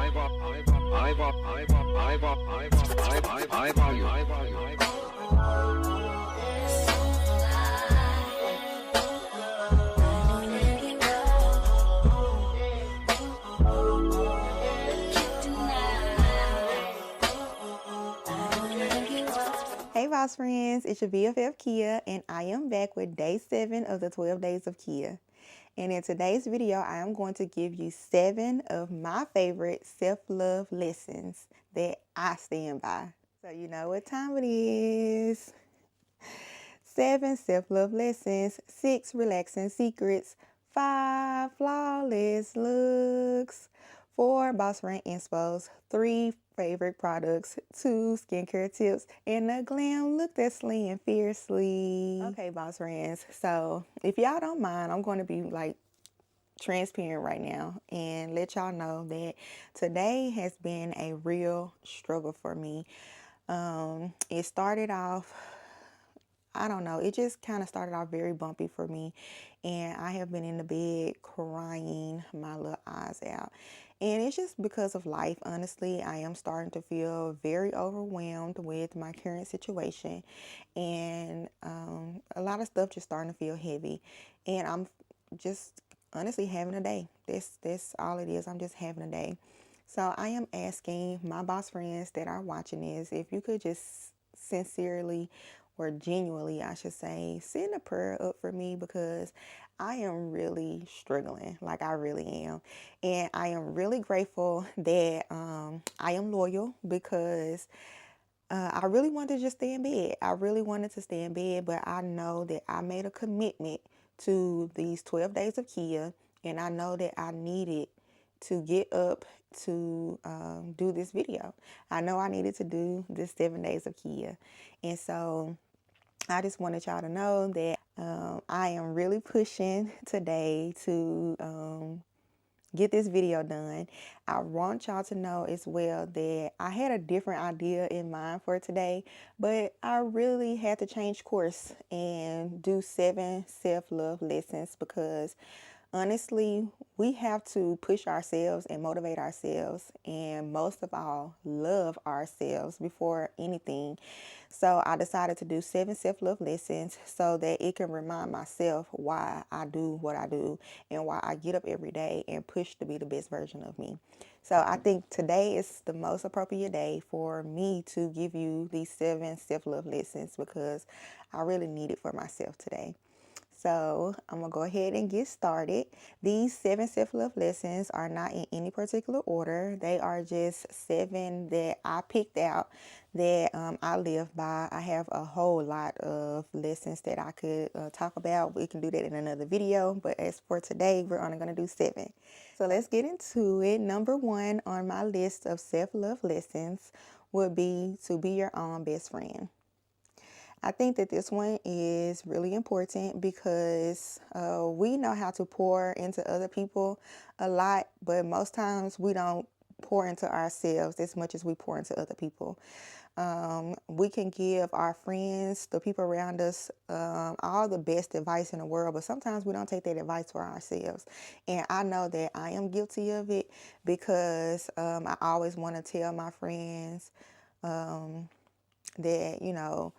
Hey Voss friends, it's your BFF Kia, and I am back with day 7 of the 12 days of Kia. And in today's video, I am going to give you 7 of my favorite self-love lessons that I stand by. So you know what time it is. 7 self-love lessons, 6 relaxing secrets, 5 flawless looks, 4 boss friend inspos, 3 favorite products, 2 skincare tips, and a glam look that's slaying fiercely. Okay, boss friends, so if y'all don't mind, I'm going to be like transparent right now and let y'all know that today has been a real struggle for me. It started off, I don't know, it just kind of started off very bumpy for me, and I have been in the bed crying my little eyes out. And it's just because of life. Honestly, I am starting to feel very overwhelmed with my current situation, and a lot of stuff just starting to feel heavy, and I'm just honestly having a day. That's all it is. I'm just having a day. So I am asking my boss friends that are watching this if you could just sincerely, or genuinely I should say, send a prayer up for me, because I am really struggling. Like, I really am. And I am really grateful that I am loyal, because I really wanted to just stay in bed. I really wanted to stay in bed, but I know that I made a commitment to these 12 days of Kia, and I know that I needed to get up to do this video. I know I needed to do this 7 days of Kia. And so I just wanted y'all to know that I am really pushing today to get this video done. I want y'all to know as well that I had a different idea in mind for today, but I really had to change course and do 7 self-love lessons, because honestly, we have to push ourselves and motivate ourselves, and most of all, love ourselves before anything. So I decided to do 7 self-love lessons so that it can remind myself why I do what I do and why I get up every day and push to be the best version of me. So I think today is the most appropriate day for me to give you these 7 self-love lessons, because I really need it for myself today. So I'm going to go ahead and get started. These 7 self-love lessons are not in any particular order. They are just 7 that I picked out that I live by. I have a whole lot of lessons that I could talk about. We can do that in another video. But as for today, we're only going to do 7. So let's get into it. Number 1 on my list of self-love lessons would be to be your own best friend. I think that this one is really important, because we know how to pour into other people a lot, but most times we don't pour into ourselves as much as we pour into other people. We can give our friends, the people around us, all the best advice in the world, but sometimes we don't take that advice for ourselves. And I know that I am guilty of it, because I always want to tell my friends that, you know,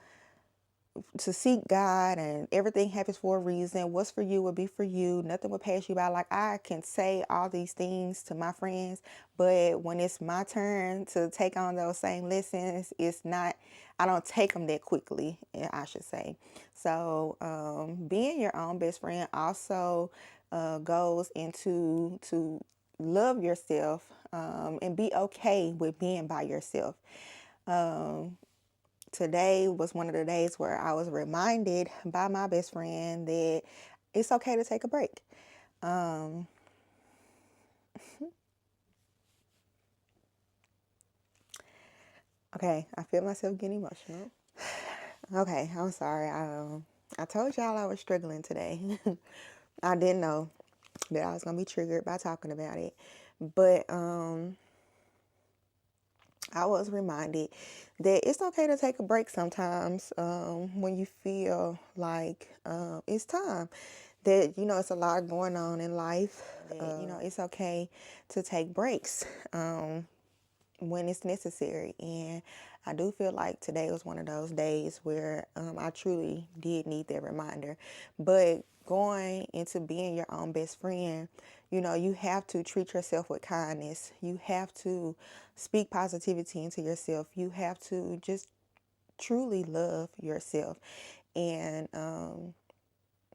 to seek God, and everything happens for a reason. What's for you will be for you. Nothing will pass you by. Like, I can say all these things to my friends, but when it's my turn to take on those same lessons, it's not, I don't take them that quickly, I should say. So being your own best friend also goes into to love yourself, and be okay with being by yourself. Today was one of the days where I was reminded by my best friend that it's okay to take a break. Okay, I feel myself getting emotional. Okay, I'm sorry. I told y'all I was struggling today. I didn't know that I was going to be triggered by talking about it. But I was reminded that it's okay to take a break sometimes when you feel like it's time. that, it's a lot going on in life. It's okay to take breaks when it's necessary. And I do feel like today was one of those days where I truly did need that reminder. But going into being your own best friend, you have to treat yourself with kindness. You have to speak positivity into yourself. You have to just truly love yourself. And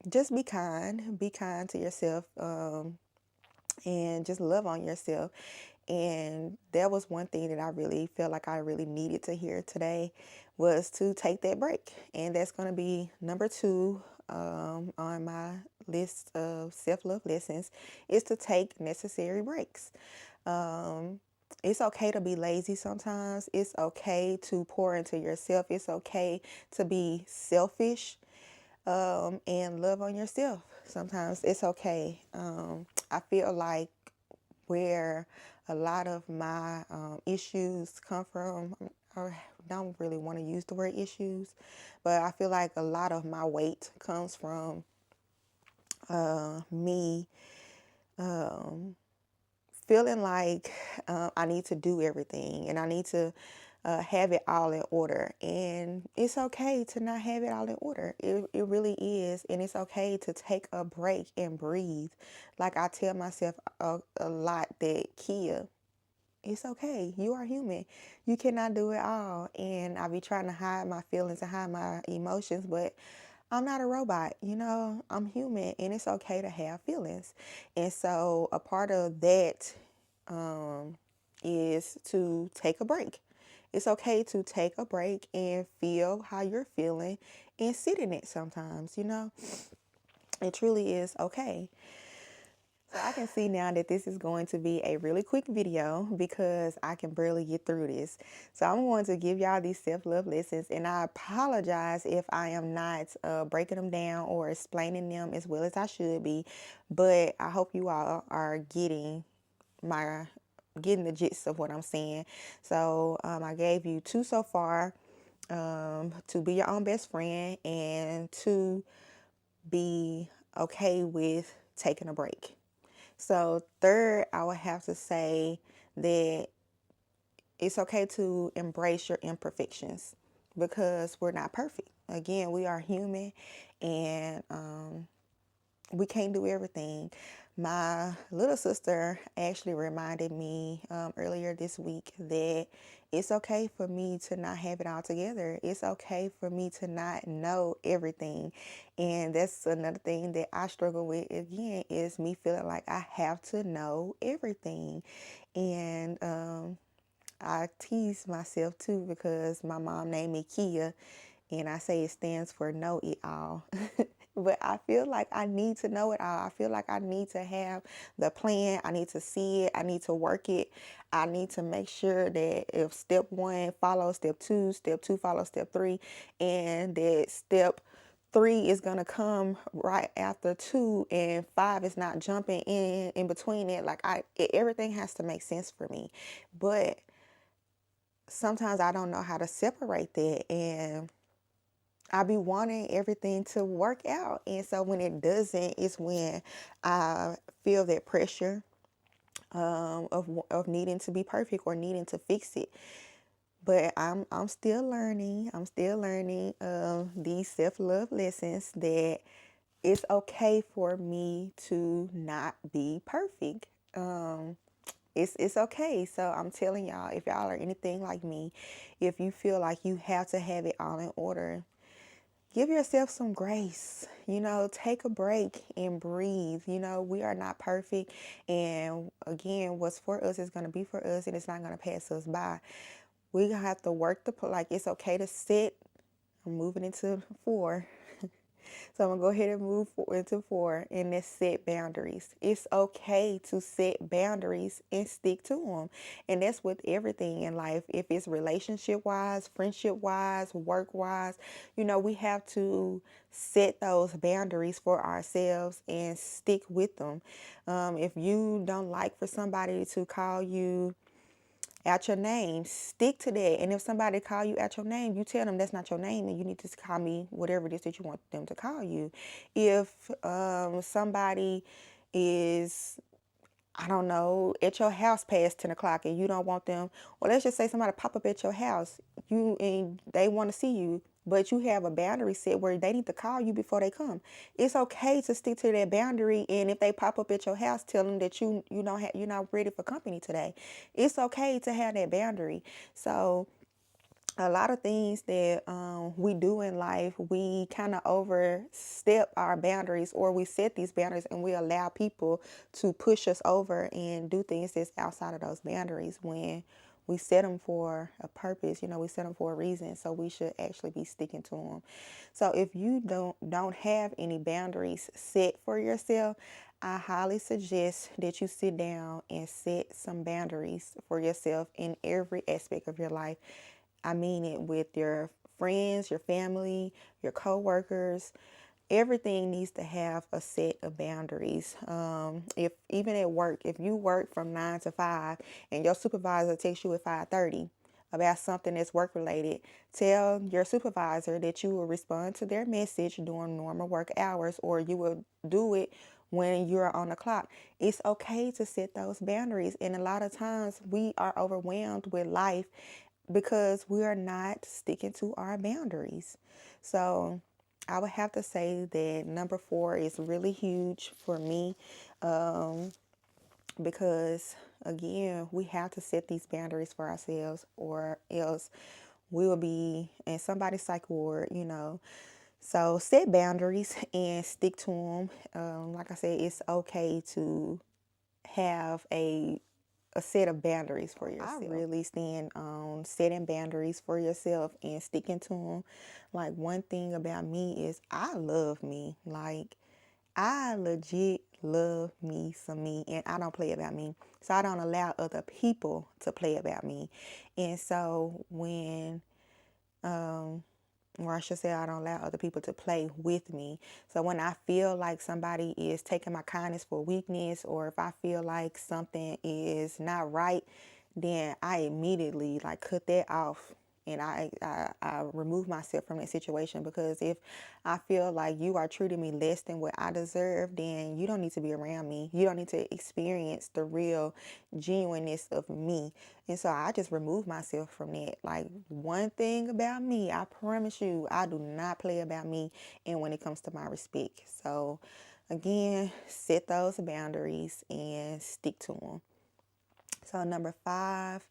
just be kind. Be kind to yourself. And just love on yourself. And that was one thing that I really felt like I really needed to hear today, was to take that break. And that's going to be number 2 on my list of self-love lessons, is to take necessary breaks. It's okay to be lazy sometimes. It's okay to pour into yourself. It's okay to be selfish and love on yourself. Sometimes it's okay. I feel like where a lot of my issues come from, I don't really want to use the word issues, but I feel like a lot of my weight comes from me feeling like I need to do everything and I need to have it all in order. And it's okay to not have it all in order. It really is. And it's okay to take a break and breathe. Like I tell myself a lot that, Kia, it's okay. You are human. You cannot do it all. And I be trying to hide my feelings and hide my emotions, but I'm not a robot. I'm human, and it's okay to have feelings. And so a part of that is to take a break. It's okay to take a break and feel how you're feeling and sit in it sometimes. It truly is okay. So I can see now that this is going to be a really quick video because I can barely get through this. So I'm going to give y'all these self-love lessons, and I apologize if I am not breaking them down or explaining them as well as I should be, but I hope you all are getting the gist of what I'm saying. So I gave you 2 so far, to be your own best friend and to be okay with taking a break. So third, I would have to say that it's okay to embrace your imperfections because we're not perfect. Again, we are human, and we can't do everything. My little sister actually reminded me earlier this week that it's okay for me to not have it all together. It's okay for me to not know everything. And that's another thing that I struggle with, again, is me feeling like I have to know everything. And I tease myself too because my mom named me Kia, and I say it stands for know it all. But I feel like I need to know it all. I feel like I need to have the plan. I need to see it. I need to work it. I need to make sure that if step 1 follows step 2 follows step 3, and that step 3 is going to come right after 2, and 5 is not jumping in between it. Like everything has to make sense for me. But sometimes I don't know how to separate that, and I be wanting everything to work out. And so when it doesn't, it's when I feel that pressure of needing to be perfect or needing to fix it. But I'm still learning. I'm still learning these self-love lessons, that it's okay for me to not be perfect. It's okay. So I'm telling y'all, if y'all are anything like me, if you feel like you have to have it all in order, give yourself some grace. Take a break and breathe. We are not perfect. And again, what's for us is going to be for us, and it's not going to pass us by. We have to work like it's okay to sit. I'm moving into 4. So I'm going to go ahead and move into 4, and that's set boundaries. It's okay to set boundaries and stick to them. And that's with everything in life. If it's relationship wise, friendship wise, work wise, we have to set those boundaries for ourselves and stick with them. If you don't like for somebody to call you out your name. Stick to that. And if somebody call you out your name, you tell them that's not your name and you need to call me whatever it is that you want them to call you. If somebody is, I don't know, at your house past 10 o'clock and you don't want them, or let's just say somebody pop up at your house, and they want to see you, but you have a boundary set where they need to call you before they come. It's okay to stick to that boundary, and if they pop up at your house, tell them that you're not ready for company today. It's okay to have that boundary. So a lot of things that we do in life, we kind of overstep our boundaries, or we set these boundaries and we allow people to push us over and do things that's outside of those boundaries when we set them for a purpose. We set them for a reason, so we should actually be sticking to them. So if you don't have any boundaries set for yourself, I highly suggest that you sit down and set some boundaries for yourself in every aspect of your life. I mean it with your friends, your family, your coworkers. Everything needs to have a set of boundaries. If even at work, if you work from 9 to 5 and your supervisor takes you at 5:30 about something that's work related, tell your supervisor that you will respond to their message during normal work hours, or you will do it when you're on the clock. It's okay to set those boundaries. And a lot of times we are overwhelmed with life because we are not sticking to our boundaries. So I would have to say that number 4 is really huge for me, because again, we have to set these boundaries for ourselves, or else we will be in somebody's psych ward. So set boundaries and stick to them. Like I said, it's okay to have a set of boundaries for yourself. I really stand on setting boundaries for yourself and sticking to them. Like, one thing about me is I love me. Like, I legit love me some me, and I don't play about me. So I don't allow other people to play about me. And so or I should say, I don't allow other people to play with me. So when I feel like somebody is taking my kindness for weakness, or if I feel like something is not right, then I immediately like cut that off, and I remove myself from that situation. Because if I feel like you are treating me less than what I deserve, then you don't need to be around me. You don't need to experience the real genuineness of me. And so I just remove myself from that. Like, one thing about me, I promise you, I do not play about me, and when it comes to my respect. So again, set those boundaries and stick to them. So number 5,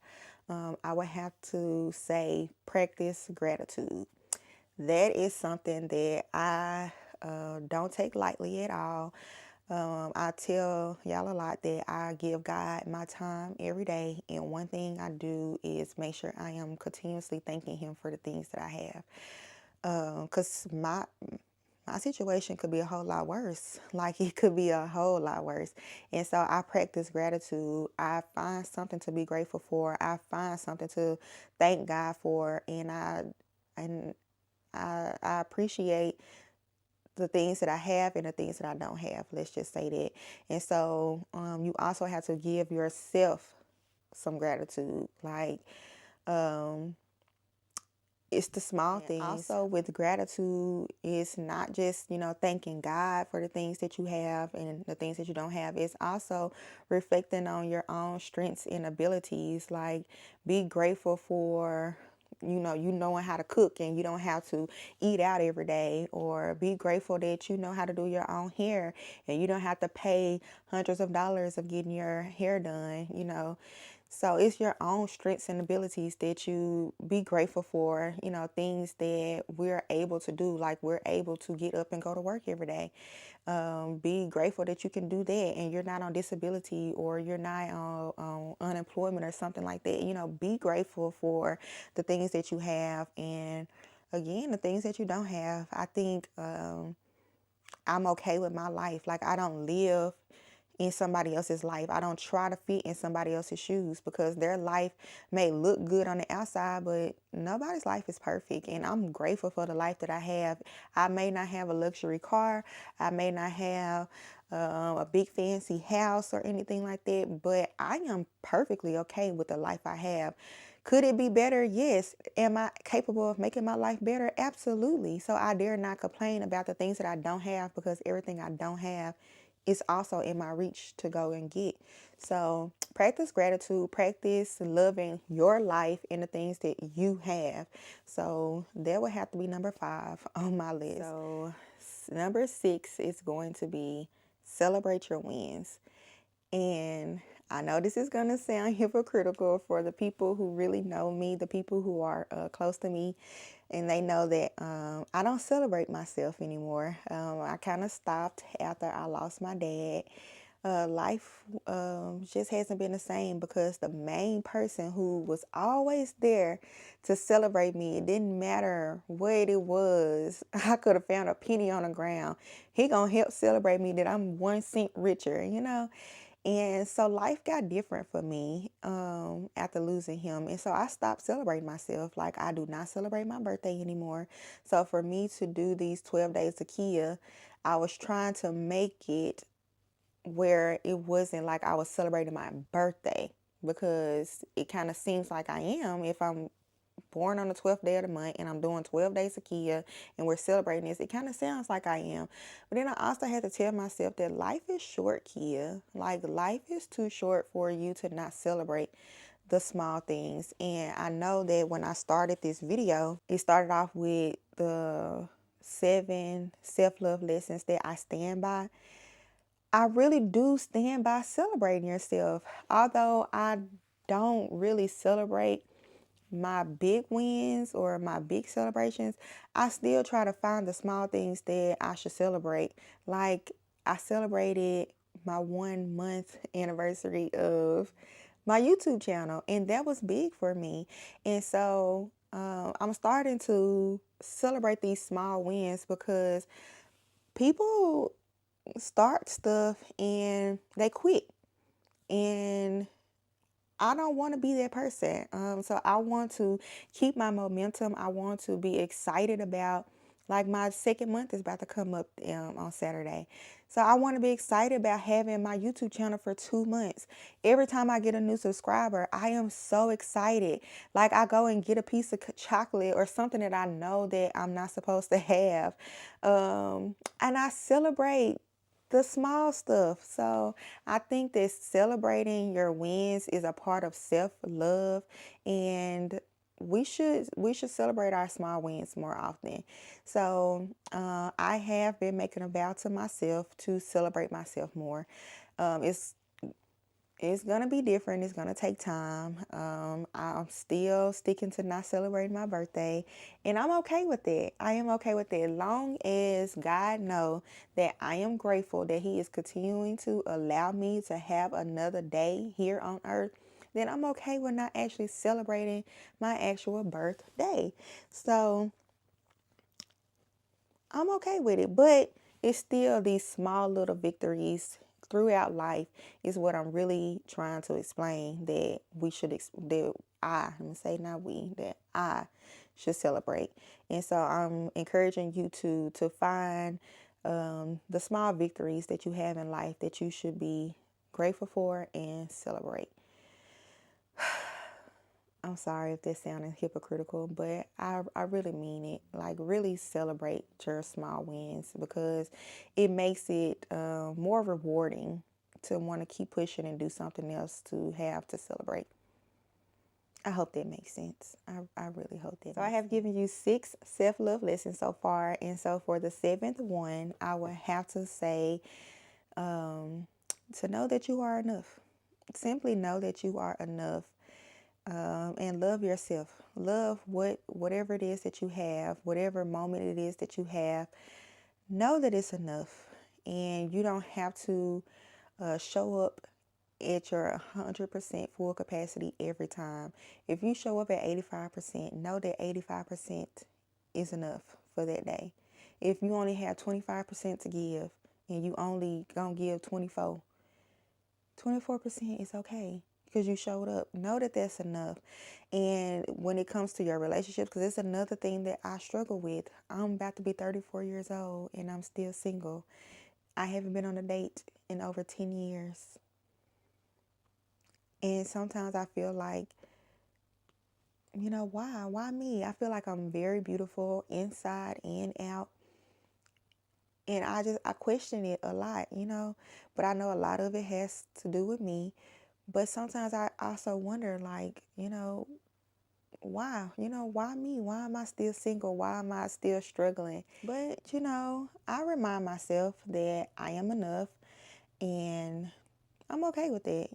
I would have to say practice gratitude. That is something that I don't take lightly at all. I tell y'all a lot that I give God my time every day, and one thing I do is make sure I am continuously thanking Him for the things that I have. Because my situation could be a whole lot worse. Like, it could be a whole lot worse. And so I practice gratitude. I find something to be grateful for. I find something to thank God for. And I appreciate the things that I have and the things that I don't have. Let's just say that. And so you also have to give yourself some gratitude. Like, um, it's the small things. Also, with gratitude, it's not just, thanking God for the things that you have and the things that you don't have. It's also reflecting on your own strengths and abilities. Like, be grateful for, you knowing how to cook and you don't have to eat out every day. Or be grateful that you know how to do your own hair and you don't have to pay hundreds of dollars of getting your hair done. So it's your own strengths and abilities that you be grateful for, things that we're able to do. Like, we're able to get up and go to work every day. Be grateful that you can do that and you're not on disability, or you're not on unemployment or something like that. Be grateful for the things that you have, and again, the things that you don't have. I think I'm okay with my life. Like, I don't live in somebody else's life. I don't try to fit in somebody else's shoes, because their life may look good on the outside, but nobody's life is perfect. And I'm grateful for the life that I have. I may not have a luxury car. I may not have a big fancy house or anything like that, but I am perfectly okay with the life I have. Could it be better? Yes. Am I capable of making my life better? Absolutely. So I dare not complain about the things that I don't have, because everything I don't have is also in my reach to go and get. So practice gratitude, practice loving your life and the things that you have. So that would have to be number 5 on my list. So number 6 is going to be celebrate your wins. And I know this is going to sound hypocritical for the people who really know me, the people who are close to me, and they know that I don't celebrate myself anymore. I kind of stopped after I lost my dad. Life just hasn't been the same, because the main person who was always there to celebrate me, it didn't matter what it was. I could have found a penny on the ground. He gonna help celebrate me that I'm 1 cent richer, you know? And so life got different for me after losing him. And so I stopped celebrating myself. Like, I do not celebrate my birthday anymore. So for me to do these 12 days of Kia, I was trying to make it where it wasn't like I was celebrating my birthday, because it kind of seems like I am if I'm born on the 12th day of the month and I'm doing 12 days of Kia and we're celebrating this. It kind of sounds like I am. But then I also had to tell myself that life is short, Kia. Like, life is too short for you to not celebrate the small things. And I know that when I started this video, it started off with the 7 self-love lessons that I stand by. I really do stand by celebrating yourself. Although I don't really celebrate my big wins or my big celebrations, I still try to find the small things that I should celebrate. Like, I celebrated my 1 month anniversary of my YouTube channel, and that was big for me. And so I'm starting to celebrate these small wins, because people start stuff and they quit. And I don't want to be that person. So I want to keep my momentum. I want to be excited about, like, my 2nd month is about to come up on Saturday. So I want to be excited about having my YouTube channel for 2 months. Every time I get a new subscriber, I am so excited. Like, I go and get a piece of chocolate or something that I know that I'm not supposed to have. And I celebrate the small stuff. So I think that celebrating your wins is a part of self-love, and we should celebrate our small wins more often. So I have been making a vow to myself to celebrate myself more. It's gonna be different. It's gonna take time. I'm still sticking to not celebrating my birthday, and I'm okay with that. I am okay with that, long as God know that I am grateful that He is continuing to allow me to have another day here on earth. Then I'm okay with not actually celebrating my actual birthday. So I'm okay with it, but it's still these small little victories throughout life is what I'm really trying to explain, that we should that I'm gonna say not we, that I should celebrate. And so I'm encouraging you to find the small victories that you have in life that you should be grateful for and celebrate. I'm sorry if this sounded hypocritical, but I really mean it. Like, really celebrate your small wins, because it makes it more rewarding to want to keep pushing and do something else to have to celebrate. I hope that makes sense. I really hope that. So I have given you 6 self-love lessons so far. And so for the 7th one, I would have to say to know that you are enough. Simply know that you are enough. And love yourself. Love whatever it is that you have, whatever moment it is that you have. Know that it's enough, and you don't have to show up at your 100% full capacity every time. If you show up at 85%, know that 85% is enough for that day. If you only have 25% to give and you only gonna give 24% is okay, because you showed up. Know that that's enough. And when it comes to your relationships, because it's another thing that I struggle with. I'm about to be 34 years old and I'm still single. I haven't been on a date in over 10 years. And sometimes I feel like, why? Why me? I feel like I'm very beautiful inside and out. And I question it a lot. But I know a lot of it has to do with me. But sometimes I also wonder, like, why? Why me? Why am I still single? Why am I still struggling? But, I remind myself that I am enough and I'm okay with that.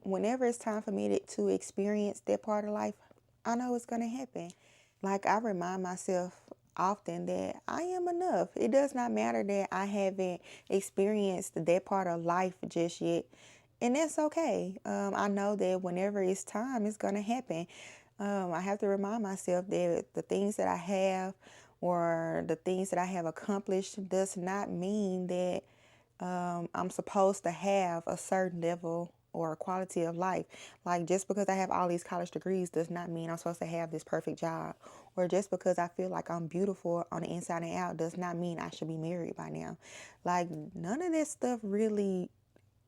Whenever it's time for me to experience that part of life, I know it's going to happen. Like, I remind myself often that I am enough. It does not matter that I haven't experienced that part of life just yet. And that's okay. I know that whenever it's time, it's going to happen. I have to remind myself that the things that I have or the things that I have accomplished does not mean that I'm supposed to have a certain level or quality of life. Like, just because I have all these college degrees does not mean I'm supposed to have this perfect job. Or just because I feel like I'm beautiful on the inside and out does not mean I should be married by now. Like, none of that stuff really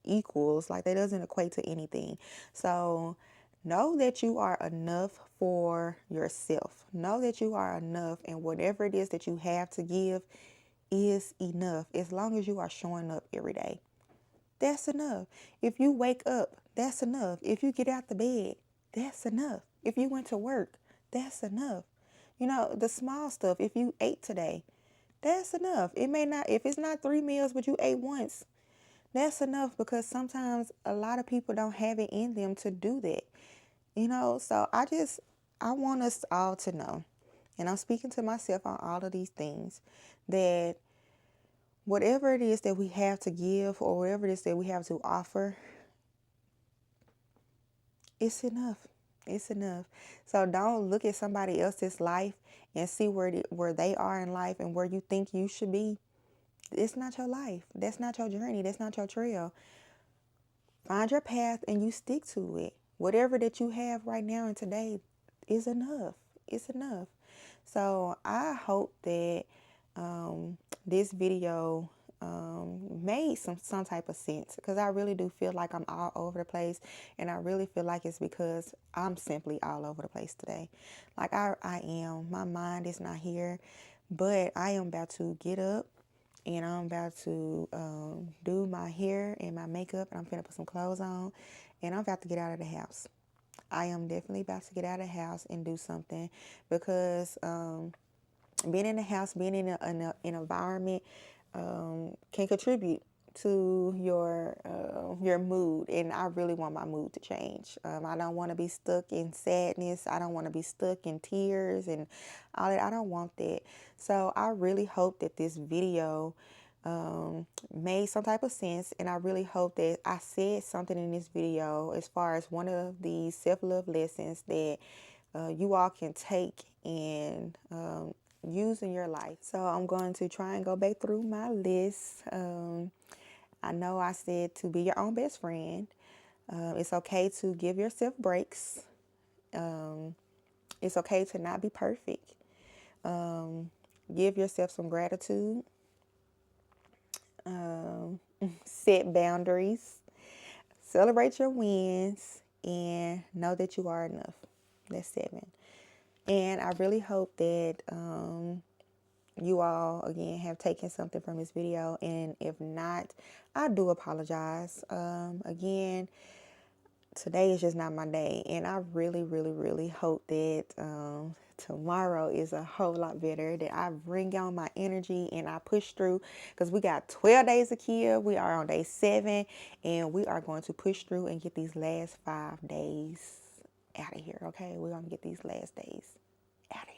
equals. Like, that doesn't equate to anything. So know that you are enough for yourself. Know that you are enough, and whatever it is that you have to give is enough. As long as you are showing up every day, that's enough. If you wake up, that's enough. If you get out the bed, that's enough. If you went to work, that's enough. The small stuff. If you ate today, that's enough. It may not, if it's not 3 meals, but you ate once, that's enough, because sometimes a lot of people don't have it in them to do that. So I want us all to know, and I'm speaking to myself on all of these things, that whatever it is that we have to give or whatever it is that we have to offer, it's enough. It's enough. So don't look at somebody else's life and see where they are in life and where you think you should be. It's not your life. That's not your journey. That's not your trail. Find your path and you stick to it. Whatever that you have right now and today is enough. It's enough. So I hope that this video made some type of sense, because I really do feel like I'm all over the place, and I really feel like it's because I'm simply all over the place today. Like, I am. My mind is not here, but I am about to get up and I'm about to do my hair and my makeup, and I'm finna put some clothes on, and I'm about to get out of the house. I am definitely about to get out of the house and do something, because being in the house, being in an environment can contribute to your mood, and I really want my mood to change. I don't want to be stuck in sadness. I don't want to be stuck in tears and all that. I don't want that. So I really hope that this video made some type of sense, and I really hope that I said something in this video as far as one of these self-love lessons that you all can take and use in your life. So I'm going to try and go back through my list. I know I said to be your own best friend. It's okay to give yourself breaks. It's okay to not be perfect. Give yourself some gratitude. Set boundaries. Celebrate your wins, and know that you are enough. That's 7. And I really hope that you all, again, have taken something from this video. And if not, I do apologize. Again, today is just not my day. And I really, really, really hope that tomorrow is a whole lot better, that I bring on my energy and I push through, because we got 12 days of Kia. We are on day 7, and we are going to push through and get these last 5 days out of here. Okay, we're going to get these last days out of here.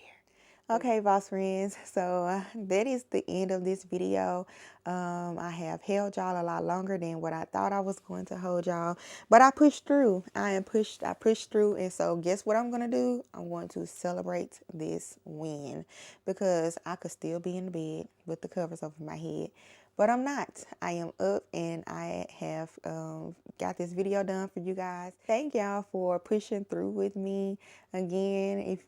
Okay, boss friends, so that is the end of this video. I have held y'all a lot longer than what I thought I was going to hold y'all, but I pushed through. I pushed through, and so guess what I'm going to do? I'm going to celebrate this win, because I could still be in the bed with the covers over my head, But I'm not. I am up and I have got this video done for you guys. Thank y'all for pushing through with me. Again, if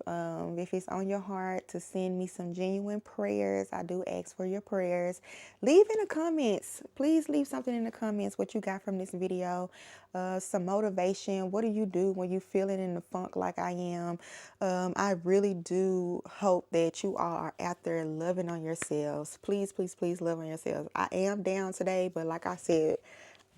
it's on your heart to send me some genuine prayers, I do ask for your prayers. Leave in the comments. Please leave something in the comments what you got from this video. Some motivation. What do you do when you feeling in the funk like I am? I really do hope that you all are out there loving on yourselves. Please, please, please love on yourselves. I am down today, but like I said,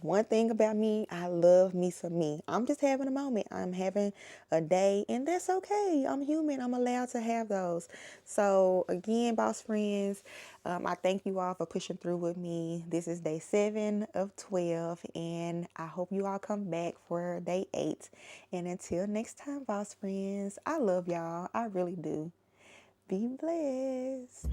one thing about me, I love me some me. I'm just having a moment. I'm having a day, and that's okay. I'm human. I'm allowed to have those. So again, boss friends, I thank you all for pushing through with me. This is day 7 of 12, and I hope you all come back for day 8. And until next time, boss friends, I love y'all. I really do. Be blessed.